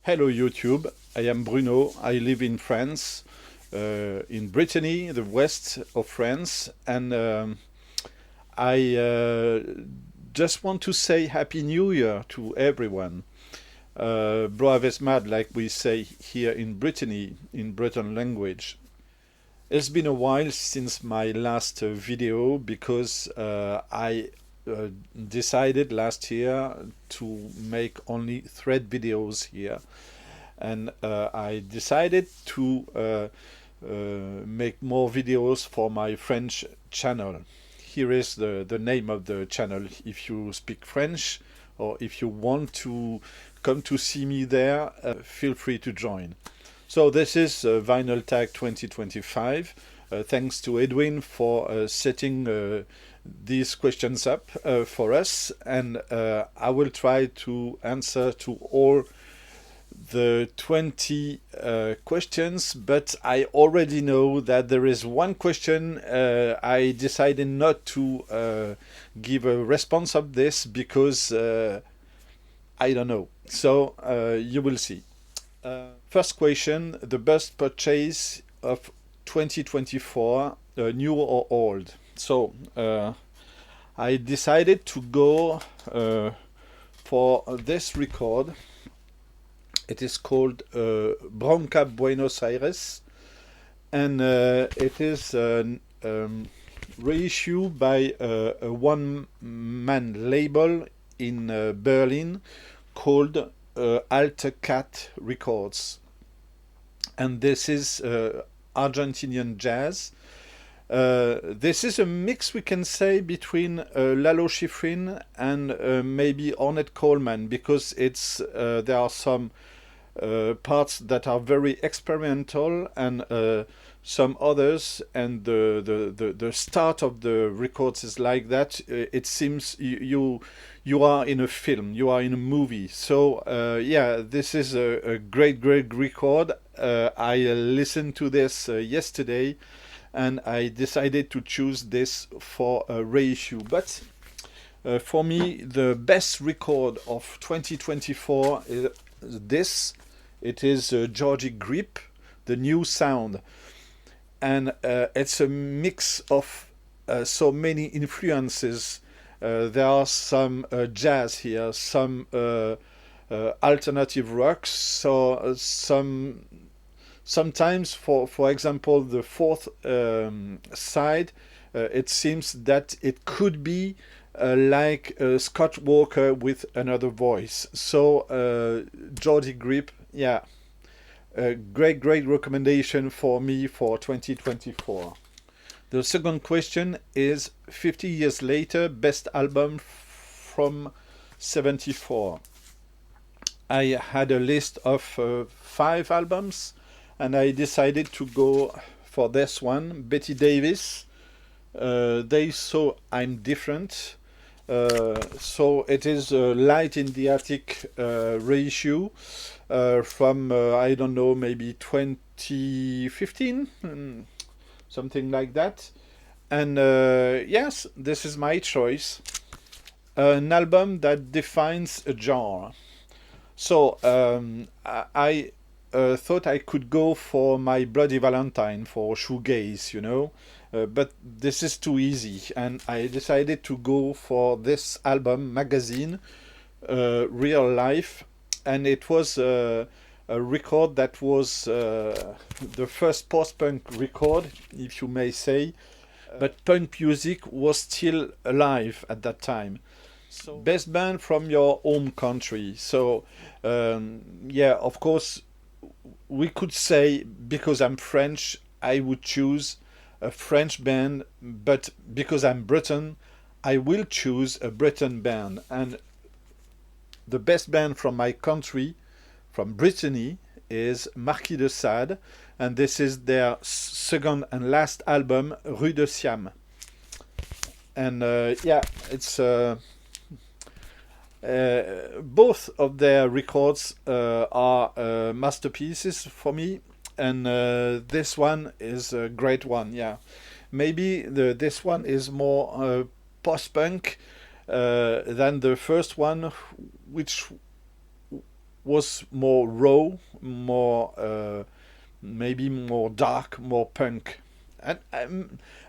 Hello YouTube, I am Bruno, I live in France, in Brittany, the west of France, and I just want to say Happy New Year to everyone. Braves mad, like we say here in Brittany, in Breton language. It's been a while since my last video because I uh, decided last year to make only thread videos here, and I decided to make more videos for my French channel. Here is the name of the channel if you speak French, or if you want to come to see me there, feel free to join. So this is Vinyl Tag 2025. Thanks to Edwin for setting these questions up for us, and I will try to answer to all the 20 questions, but I already know that there is one question I decided not to give a response of this because I don't know. So you will see. First question, the best purchase of 2024, new or old? So I decided to go for this record. It is called Bronca Buenos Aires, and it is reissued by a one-man label in Berlin called Alte Cat Records. And this is Argentinian jazz. This is a mix, we can say, between Lalo Schifrin and maybe Ornette Coleman, because there are some parts that are very experimental and some others, and the start of the records is like that. It seems you are in a film, you are in a movie. So yeah, this is a great record. I listened to this yesterday, and I decided to choose this for a reissue. But for me, the best record of 2024 is this. It is Georgie Grip, The New Sound. And it's a mix of so many influences. There are some jazz here, some alternative rocks, so sometimes, for example, the fourth side, it seems that it could be like Scott Walker with another voice. So Georgie Grip, yeah, a great recommendation for me for 2024. The second question is 50 years later, best album from 74. I had a list of 5 albums, and I decided to go for this one, Betty Davis. They Saw I'm Different. So it is a Light in the Attic reissue from, I don't know, maybe 2015, something like that. And yes, this is my choice. An album that defines a genre. So I thought I could go for My Bloody Valentine, for shoegaze, but this is too easy, and I decided to go for this album, Magazine, Real Life, and it was a record that was the first post-punk record, if you may say, but punk music was still alive at that time. So, best band from your home country. So yeah, of course, we could say, because I'm French, I would choose a French band, but because I'm Breton, I will choose a Breton band. And the best band from my country, from Brittany, is Marquis de Sade, and this is their second and last album, Rue de Siam. And yeah, it's both of their records are masterpieces for me, and this one is a great one. Yeah, maybe this one is more post-punk than the first one, which was more raw, more maybe more dark, more punk. And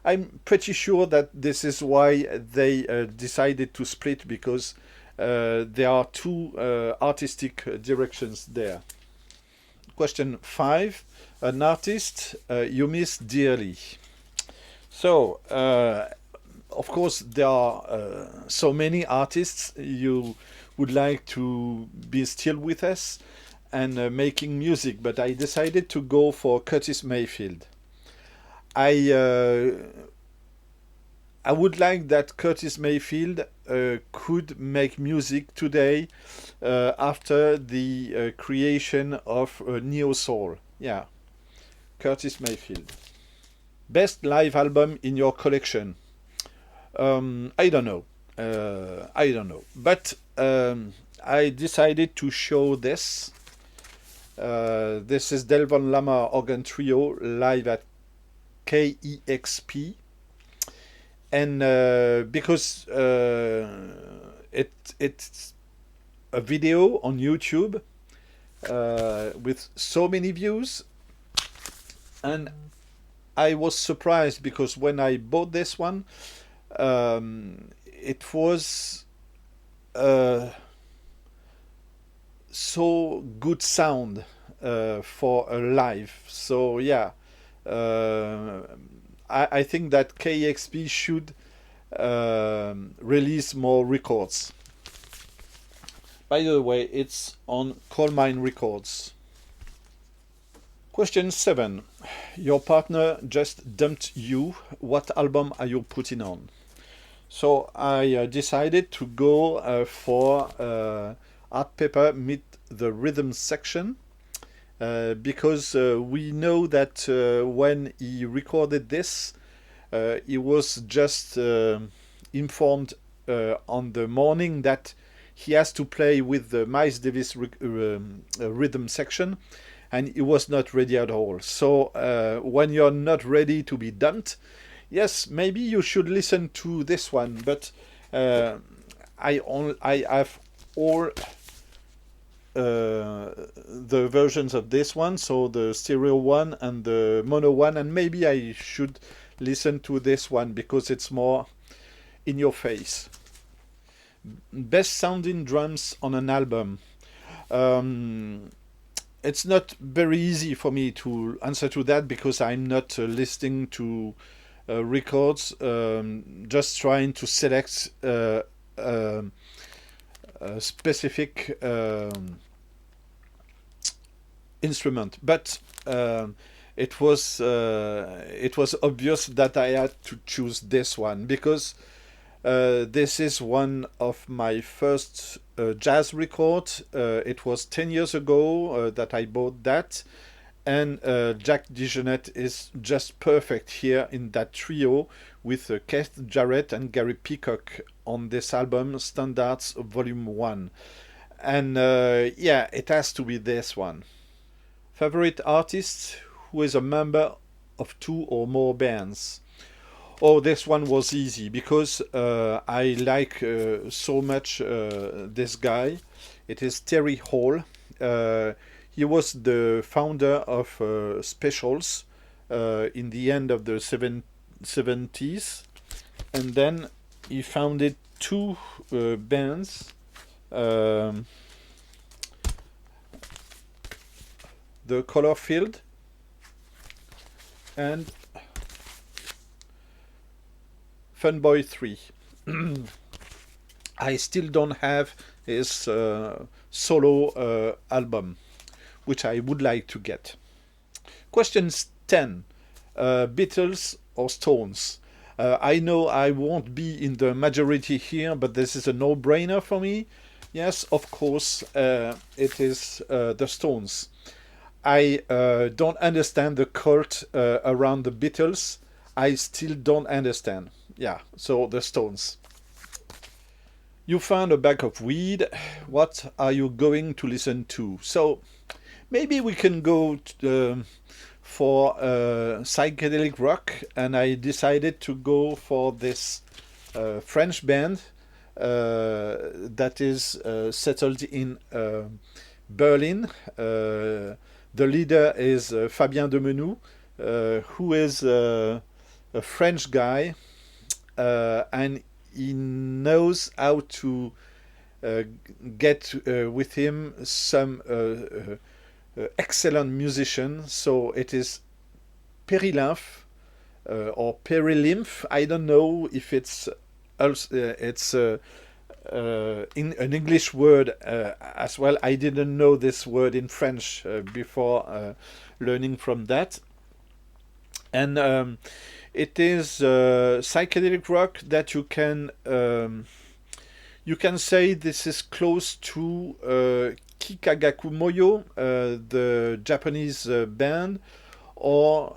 I'm pretty sure that this is why they decided to split, because there are two artistic directions there. Question 5. An artist you miss dearly. So, of course, there are so many artists you would like to be still with us and making music, but I decided to go for Curtis Mayfield. I I would like that Curtis Mayfield could make music today after the creation of Neo Soul. Yeah, Curtis Mayfield. Best live album in your collection? I don't know. I don't know. But I decided to show this. This is Delvon Lama Organ Trio live at KEXP. And because it's a video on YouTube with so many views, and I was surprised because when I bought this one, it was so good sound for a live. So yeah, I think that KEXP should release more records. By the way, it's on Coal Mine Records. Question 7. Your partner just dumped you. What album are you putting on? So I decided to go for Art Pepper Meet the Rhythm Section. Because we know that when he recorded this, he was just informed on the morning that he has to play with the Miles Davis rhythm section, and he was not ready at all. So when you're not ready to be dumped, yes, maybe you should listen to this one. But I have all the versions of this one, so the stereo one and the mono one, and maybe I should listen to this one because it's more in your face. Best sounding drums on an album. It's not very easy for me to answer to that because I'm not listening to records, just trying to select a specific instrument. But it was obvious that I had to choose this one because this is one of my first jazz records. It was 10 years ago that I bought that. And Jack DeJohnette is just perfect here in that trio with Keith Jarrett and Gary Peacock on this album, Standards Volume 1. And yeah, it has to be this one. Favorite artist who is a member of 2 or more bands? Oh, this one was easy because I like so much this guy. It is Terry Hall. He was the founder of Specials in the end of the 70s. And then he founded 2 bands. The Color Field and Funboy 3. I still don't have his solo album, which I would like to get. Question 10. Beatles or Stones? I know I won't be in the majority here, but this is a no-brainer for me. Yes, of course, it is the Stones. I don't understand the cult around the Beatles. I still don't understand. Yeah, so the Stones. You found a bag of weed. What are you going to listen to? So maybe we can go for psychedelic rock, and I decided to go for this French band that is settled in Berlin. The leader is Fabien Demenou, who is a French guy, and he knows how to uh, get with him some excellent musicians. So it is Perilymph or Perilymph. I don't know if it's also it's in an English word as well. I didn't know this word in French before learning from that. And it is psychedelic rock that you can say this is close to Kikagaku Moyo, the Japanese band, or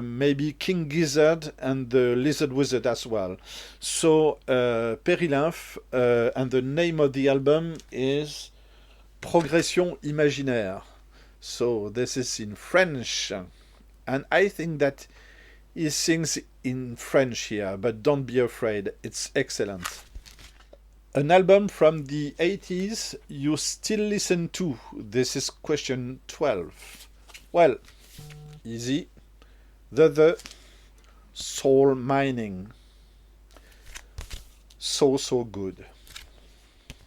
maybe King Gizzard and the Lizard Wizard as well. So Perilymph, and the name of the album is Progression Imaginaire. So this is in French, and I think that he sings in French here, but don't be afraid, it's excellent. An album from the 80s you still listen to? This is question 12. Well, easy. The Soul Mining. So good.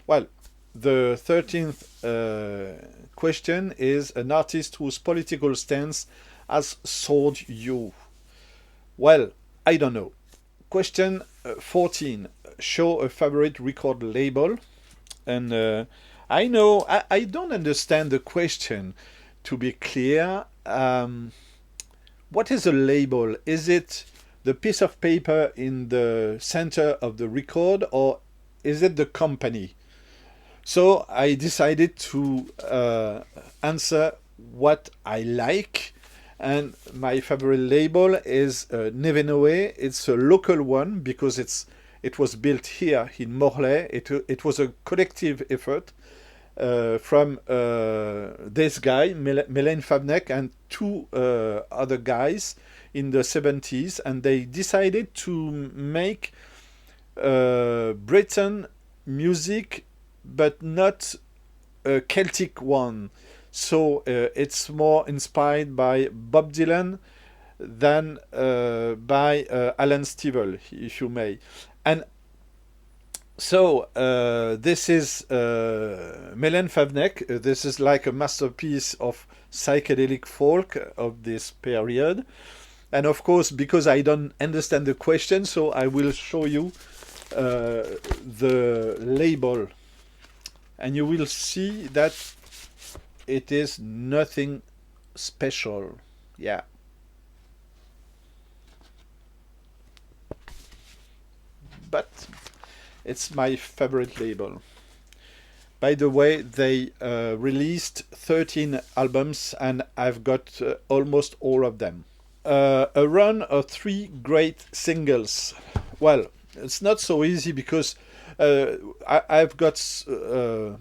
Well, the 13th question is an artist whose political stance has sold you. Well, I don't know. Question 14. Show a favorite record label. And I know I don't understand the question, to be clear. What is a label? Is it the piece of paper in the center of the record, or is it the company? So I decided to answer what I like, and my favorite label is Nevenoe. It's a local one because it was built here in Morlaix. It was a collective effort from this guy, Melaine Fabnek, and two other guys in the 70s, and they decided to make Breton music, but not a Celtic one. So it's more inspired by Bob Dylan than by Alan Stivell, if you may. And so this is Melaine Fabnek. This is like a masterpiece of psychedelic folk of this period. And of course, because I don't understand the question, so I will show you the label. And you will see that it is nothing special. Yeah. But it's my favorite label. By the way, they released 13 albums, and I've got almost all of them. A run of 3 great singles. Well, it's not so easy because I've got some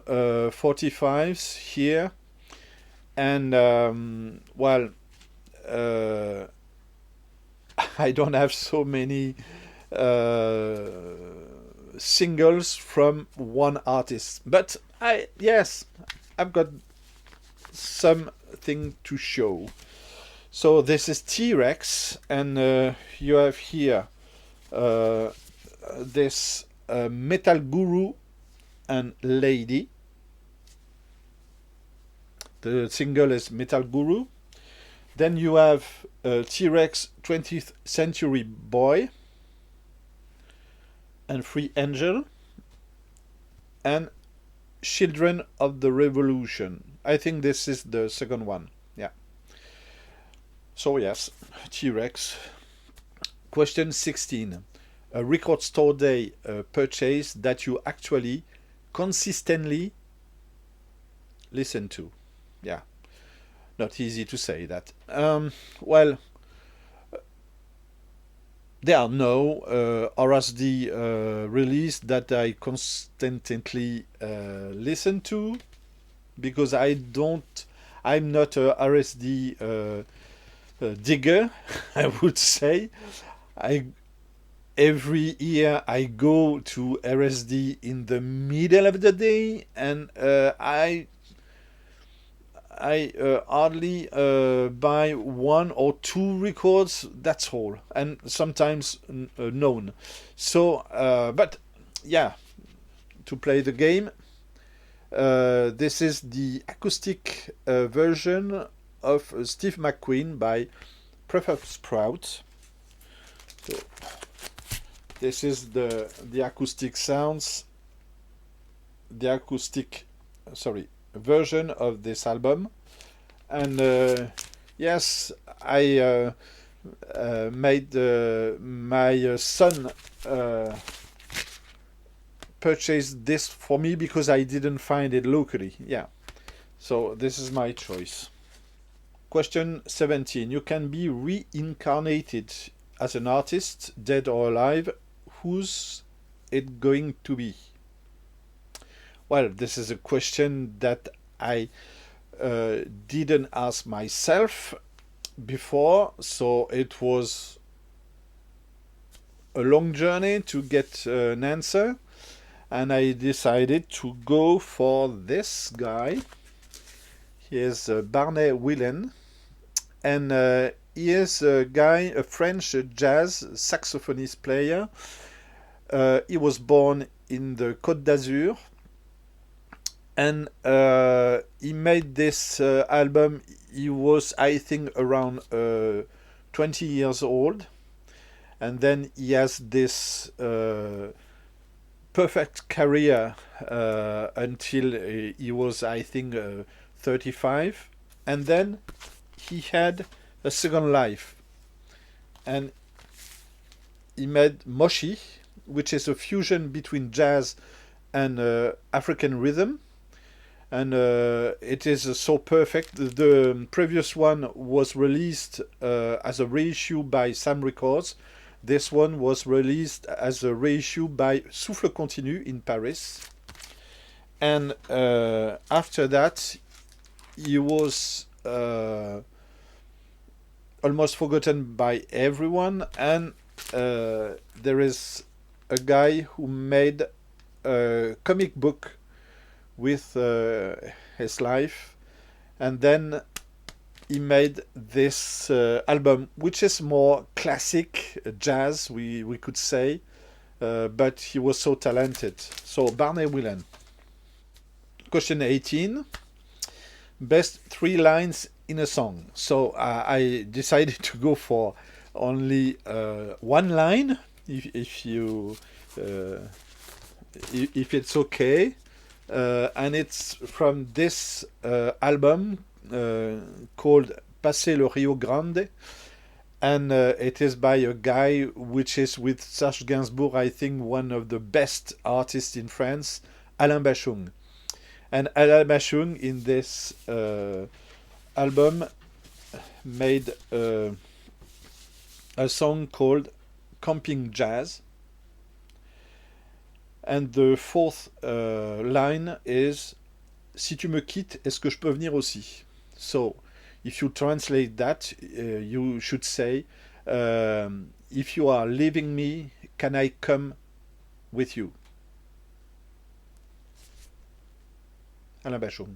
45s here, and well, I don't have so many singles from one artist, but I've got something to show. So this is T-Rex, and you have here this Metal Guru and Lady. The single is Metal Guru. Then you have T-Rex 20th Century Boy and Free Angel and Children of the Revolution. I think this is the second one. Yeah. So yes, T-Rex. Question 16. A record store day purchase that you actually consistently listen to. Yeah. Not easy to say that. Well, there are no RSD release that I constantly listen to, because I'm not a RSD digger, I would say. every year I go to RSD in the middle of the day, and I hardly buy one or two records. That's all, and sometimes known. So, but yeah, to play the game, this is the acoustic version of Steve McQueen by Prefer Sprout. So this is the acoustic sounds, the acoustic, sorry, version of this album. And yes, I made my son purchase this for me because I didn't find it locally. Yeah, so this is my choice. Question 17. You can be reincarnated as an artist, dead or alive. Who's it going to be? Well, this is a question that I didn't ask myself before, so it was a long journey to get an answer, and I decided to go for this guy. He is Barney Whelan, and he is a guy, a French jazz saxophonist player. He was born in the Côte d'Azur, and he made this album. He was, I think, around 20 years old, and then he has this perfect career until he was, I think, 35, and then he had a second life, and he made Moshi, which is a fusion between jazz and African rhythm, and it is so perfect. The previous one was released as a reissue by Sam Records. This one was released as a reissue by Souffle Continu in Paris. And after that, he was almost forgotten by everyone. And there is a guy who made a comic book with his life, and then he made this album, which is more classic jazz, we could say, but he was so talented. So Barney Whelan. Question 18. Best three lines in a song. So I decided to go for only one line, if you if it's okay. And it's from this album called Passer le Rio Grande, and it is by a guy which is with Serge Gainsbourg, I think one of the best artists in France, Alain Bachung. And Alain Bachung in this album made a song called Camping Jazz. And the fourth line is Si tu me quittes, est-ce que je peux venir aussi? So, if you translate that, you should say if you are leaving me, can I come with you? Alain Bachung.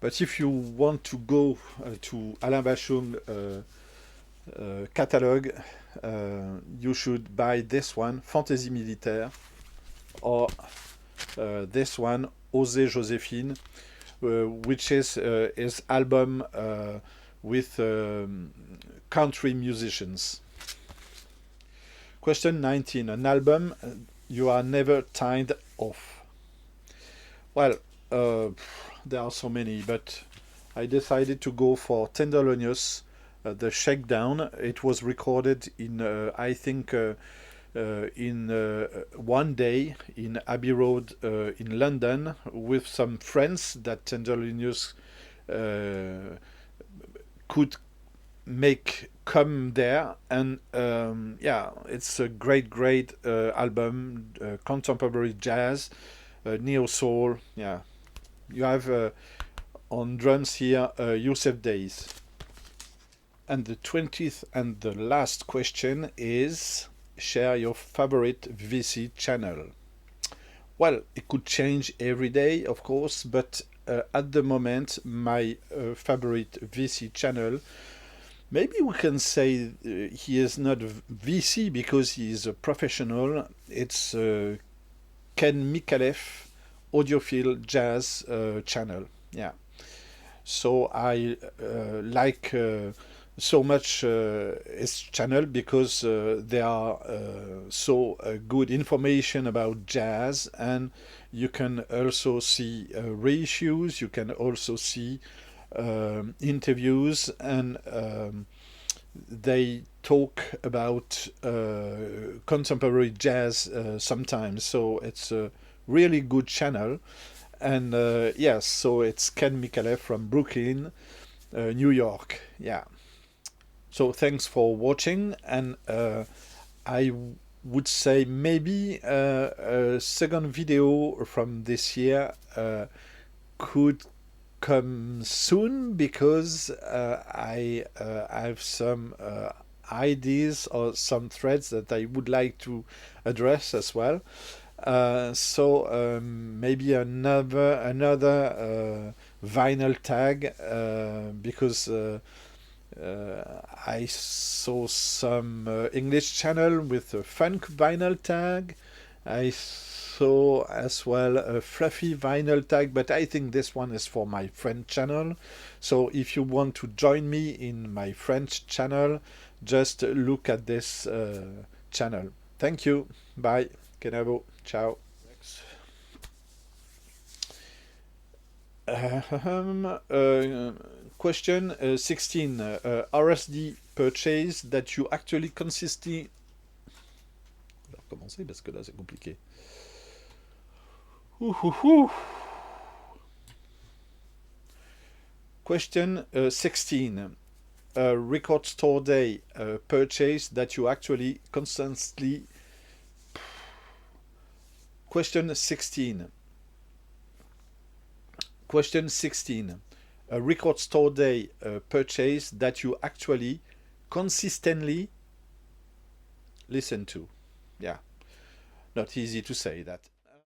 But if you want to go to Alain Bachung catalog, you should buy this one, Fantaisie Militaire, or this one, Osez Joséphine, which is his album with country musicians. Question 19. An album you are never tired of? Well, there are so many, but I decided to go for Tenderlonious, the Shakedown. It was recorded in, I think, in one day in Abbey Road in London with some friends that Tenderlonious could make come there, and yeah, it's a great album, contemporary jazz, neo soul. Yeah, you have on drums here Yusef Days. And the 20th and the last question is, share your favorite VC channel. Well, it could change every day, of course, but at the moment, my favorite VC channel, maybe we can say he is not a VC because he is a professional. It's Ken Mikalev audiophile jazz channel. Yeah. So I like so much his channel because there are so good information about jazz, and you can also see reissues. You can also see interviews, and they talk about contemporary jazz sometimes. So it's a really good channel. And yes, so it's Ken Mikalev from Brooklyn, New York. Yeah. So thanks for watching, and I would say maybe a second video from this year could come soon because I have some ideas or some threads that I would like to address as well. So maybe another vinyl tag because I saw some English channel with a funk vinyl tag. I saw as well a fluffy vinyl tag, but I think this one is for my French channel. So if you want to join me in my French channel, just look at this channel. Thank you. Bye. Kenavo. Ciao. Question 16. RSD purchase that you actually consistently... Je vais recommencer parce que là c'est compliqué. Question 16. Record store day purchase that you actually constantly... Question 16. Question 16. A record store day purchase that you actually consistently listen to. Yeah, not easy to say that.